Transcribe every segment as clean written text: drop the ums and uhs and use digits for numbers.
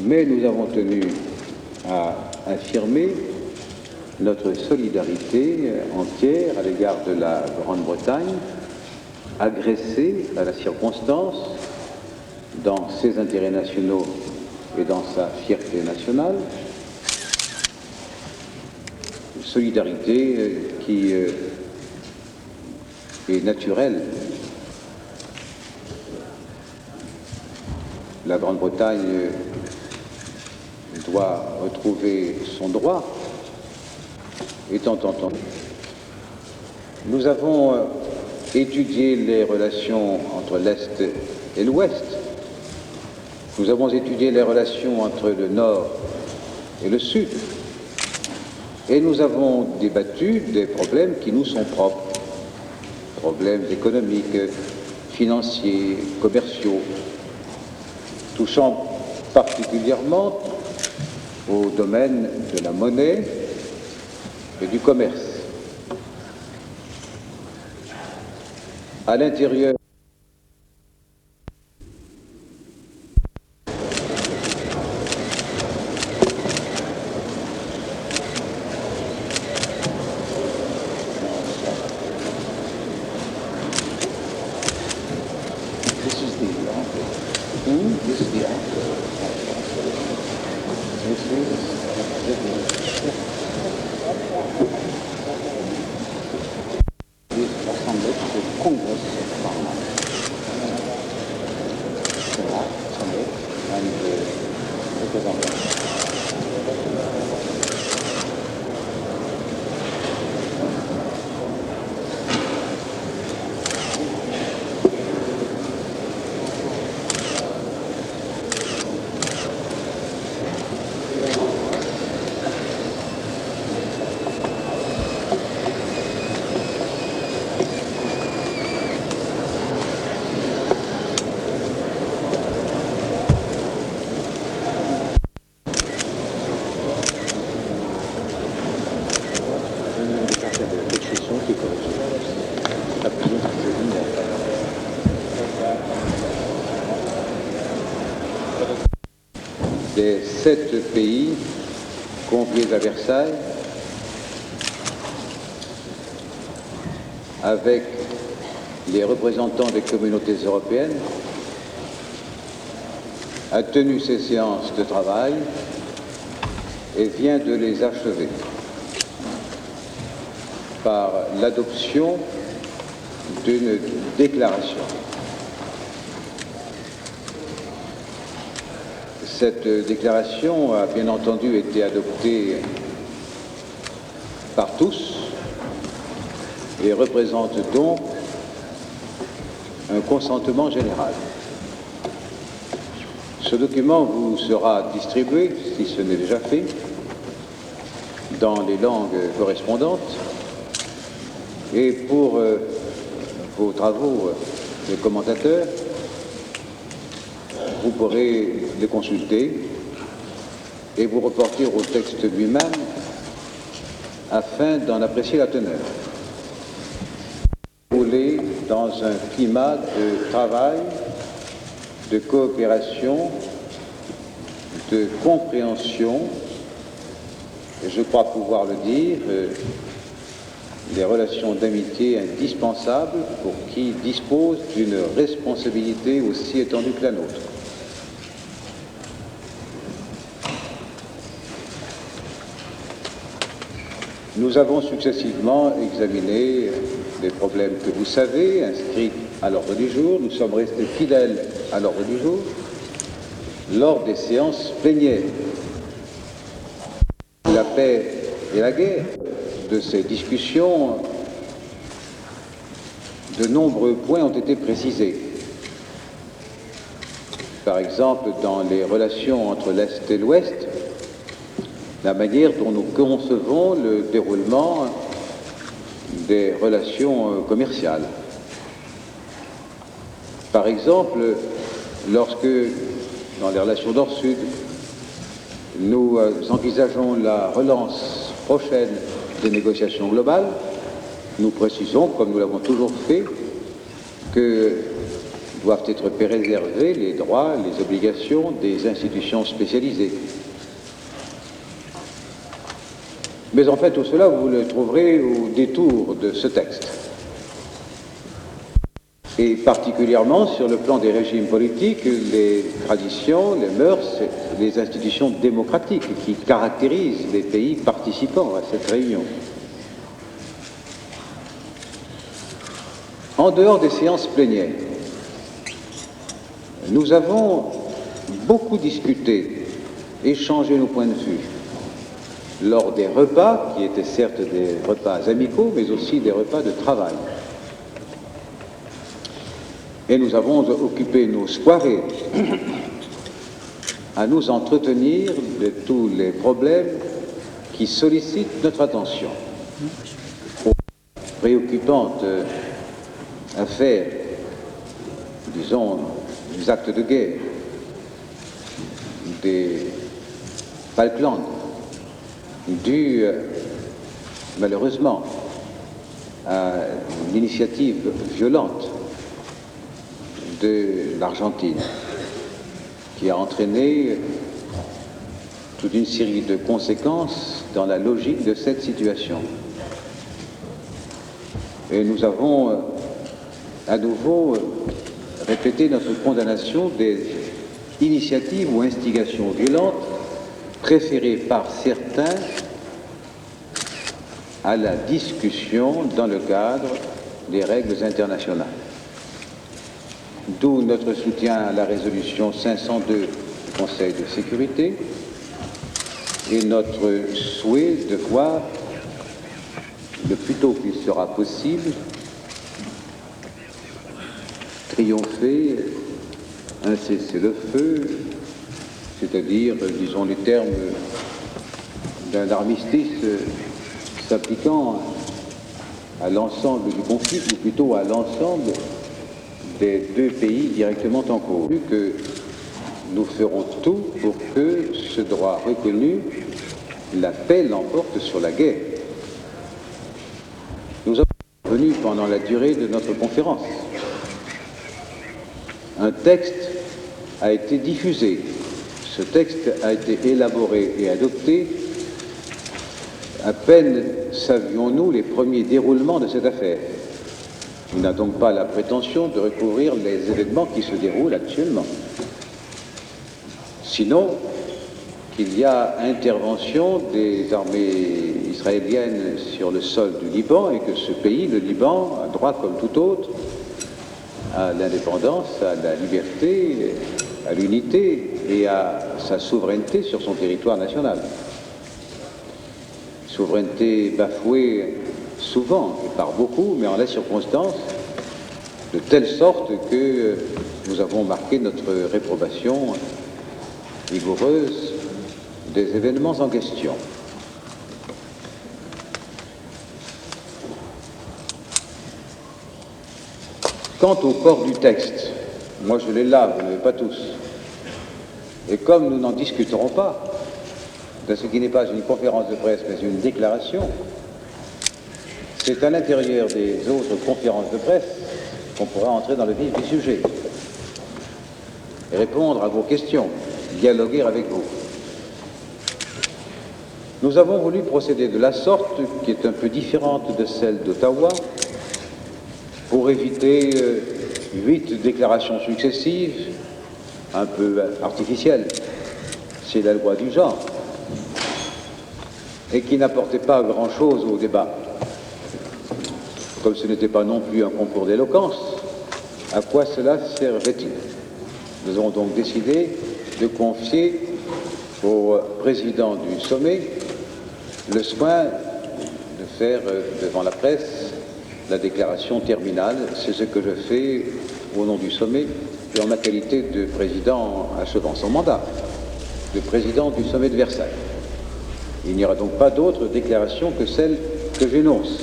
mais nous avons tenu à affirmer notre solidarité entière à l'égard de la Grande-Bretagne, agressée à la circonstance dans ses intérêts nationaux et dans sa fierté nationale, solidarité qui est naturelle. La Grande-Bretagne doit retrouver son droit, étant entendu. Nous avons étudié les relations entre l'Est et l'Ouest. Nous avons étudié les relations entre le Nord et le Sud. Et nous avons débattu des problèmes qui nous sont propres. Problèmes économiques, financiers, commerciaux, touchant particulièrement au domaine de la monnaie et du commerce. À l'intérieur des 7 pays conviés à Versailles, avec les représentants des communautés européennes, a tenu ses séances de travail et vient de les achever par l'adoption d'une déclaration. Cette déclaration a bien entendu été adoptée par tous et représente donc un consentement général. Ce document vous sera distribué, si ce n'est déjà fait, dans les langues correspondantes et pour vos travaux de commentateurs, vous pourrez les consulter et vous reporter au texte lui-même afin d'en apprécier la teneur. Rouler dans un climat de travail, de coopération, de compréhension, et je crois pouvoir le dire, des relations d'amitié indispensables pour qui dispose d'une responsabilité aussi étendue que la nôtre. Nous avons successivement examiné les problèmes que vous savez, inscrits à l'ordre du jour. Nous sommes restés fidèles à l'ordre du jour lors des séances plénières. La paix et la guerre, de ces discussions, de nombreux points ont été précisés. Par exemple, dans les relations entre l'Est et l'Ouest, la manière dont nous concevons le déroulement des relations commerciales. Par exemple, lorsque, dans les relations Nord-Sud, nous envisageons la relance prochaine des négociations globales, nous précisons, comme nous l'avons toujours fait, que doivent être préservés les droits, les obligations des institutions spécialisées. Mais en fait, tout cela, vous le trouverez au détour de ce texte. Et particulièrement sur le plan des régimes politiques, les traditions, les mœurs, les institutions démocratiques qui caractérisent les pays participant à cette réunion. En dehors des séances plénières, nous avons beaucoup discuté, échangé nos points de vue lors des repas, qui étaient certes des repas amicaux, mais aussi des repas de travail. Et nous avons occupé nos soirées à nous entretenir de tous les problèmes qui sollicitent notre attention. Préoccupante affaire, disons, des actes de guerre, des Falklands, dû malheureusement à l'initiative violente de l'Argentine, qui a entraîné toute une série de conséquences dans la logique de cette situation. Et nous avons à nouveau répété notre condamnation des initiatives ou instigations violentes préférées par certains à la discussion dans le cadre des règles internationales. D'où notre soutien à la résolution 502 du Conseil de sécurité et notre souhait de voir le plus tôt qu'il sera possible triompher un cessez-le-feu, c'est-à-dire, disons les termes d'un armistice s'appliquant à l'ensemble du conflit, ou plutôt à l'ensemble des deux pays directement en cause. Que nous ferons tout pour que ce droit reconnu, la paix l'emporte sur la guerre. Nous avons venu pendant la durée de notre conférence. Un texte a été diffusé. Ce texte a été élaboré et adopté. À peine savions-nous les premiers déroulements de cette affaire. Il n'a donc pas la prétention de recouvrir les événements qui se déroulent actuellement. Sinon, qu'il y a intervention des armées israéliennes sur le sol du Liban et que ce pays, le Liban, a droit comme tout autre à l'indépendance, à la liberté, à l'unité et à sa souveraineté sur son territoire national. Souveraineté bafouée souvent et par beaucoup, mais en la circonstance, de telle sorte que nous avons marqué notre réprobation vigoureuse des événements en question. Quant au corps du texte, moi je l'ai là, vous ne l'avez pas tous. Et comme nous n'en discuterons pas, de ce qui n'est pas une conférence de presse, mais une déclaration, c'est à l'intérieur des autres conférences de presse qu'on pourra entrer dans le vif du sujet et répondre à vos questions, dialoguer avec vous. Nous avons voulu procéder de la sorte, qui est un peu différente de celle d'Ottawa, pour éviter 8 déclarations successives, un peu artificielles, c'est la loi du genre, et qui n'apportaient pas grand-chose au débat. Comme ce n'était pas non plus un concours d'éloquence, à quoi cela servait-il? Nous avons donc décidé de confier au président du sommet le soin de faire devant la presse la déclaration terminale. C'est ce que je fais au nom du sommet et en ma qualité de président achevant son mandat, de président du sommet de Versailles. Il n'y aura donc pas d'autre déclaration que celle que j'énonce.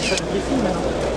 ça le briefing maintenant.